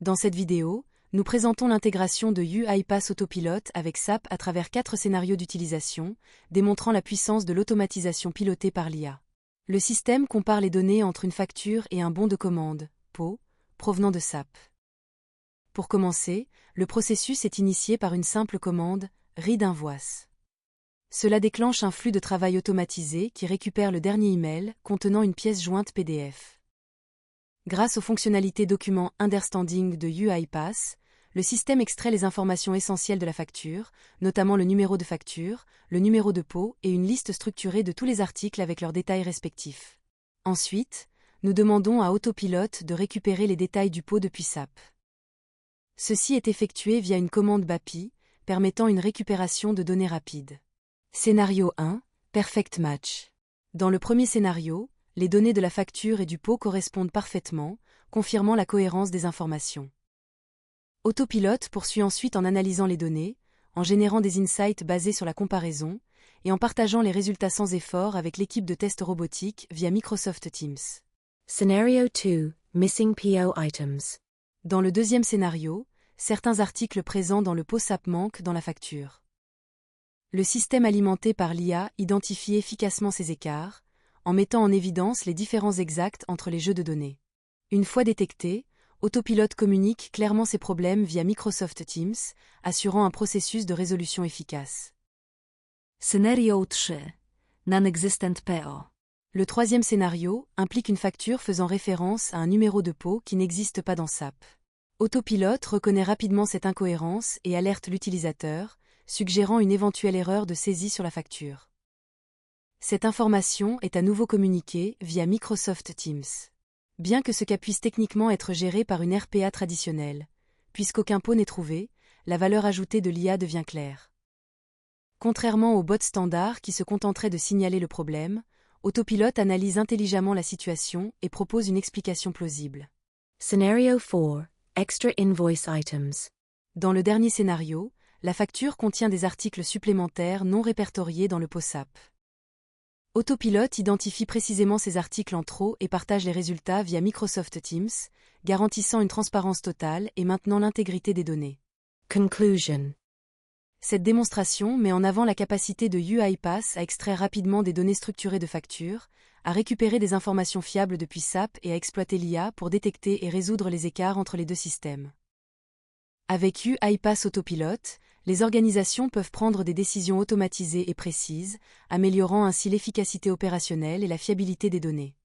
Dans cette vidéo, nous présentons l'intégration de UiPath Autopilot avec SAP à travers 4 scénarios d'utilisation, démontrant la puissance de l'automatisation pilotée par l'IA. Le système compare les données entre une facture et un bon de commande, PO, provenant de SAP. Pour commencer, le processus est initié par une simple commande « Read Invoice ». Cela déclenche un flux de travail automatisé qui récupère le dernier email contenant une pièce jointe PDF. Grâce aux fonctionnalités Document Understanding de UiPath, le système extrait les informations essentielles de la facture, notamment le numéro de facture, le numéro de PO et une liste structurée de tous les articles avec leurs détails respectifs. Ensuite, nous demandons à Autopilot de récupérer les détails du PO depuis SAP. Ceci est effectué via une commande BAPI, permettant une récupération de données rapide. Scénario 1, Perfect Match. Dans le premier scénario, les données de la facture et du PO correspondent parfaitement, confirmant la cohérence des informations. Autopilot poursuit ensuite en analysant les données, en générant des insights basés sur la comparaison, et en partageant les résultats sans effort avec l'équipe de test robotique via Microsoft Teams. Scenario 2, Missing PO Items. Dans le deuxième scénario, certains articles présents dans le PO SAP manquent dans la facture. Le système alimenté par l'IA identifie efficacement ces écarts, en mettant en évidence les différences exactes entre les jeux de données. Une fois détectés, Autopilot communique clairement ces problèmes via Microsoft Teams, assurant un processus de résolution efficace. Scenario 3, Non-Existent PO. Le troisième scénario implique une facture faisant référence à un numéro de PO qui n'existe pas dans SAP. Autopilot reconnaît rapidement cette incohérence et alerte l'utilisateur, suggérant une éventuelle erreur de saisie sur la facture. Cette information est à nouveau communiquée via Microsoft Teams. Bien que ce cas puisse techniquement être géré par une RPA traditionnelle, puisqu'aucun PO n'est trouvé, la valeur ajoutée de l'IA devient claire. Contrairement aux bots standards qui se contenteraient de signaler le problème, Autopilot analyse intelligemment la situation et propose une explication plausible. Scenario 4, Extra Invoice Items. Dans le dernier scénario, la facture contient des articles supplémentaires non répertoriés dans le PO SAP. Autopilot identifie précisément ces articles en trop et partage les résultats via Microsoft Teams, garantissant une transparence totale et maintenant l'intégrité des données. Conclusion. Cette démonstration met en avant la capacité de UiPath à extraire rapidement des données structurées de factures, à récupérer des informations fiables depuis SAP et à exploiter l'IA pour détecter et résoudre les écarts entre les deux systèmes. Avec UiPath Autopilot, les organisations peuvent prendre des décisions automatisées et précises, améliorant ainsi l'efficacité opérationnelle et la fiabilité des données.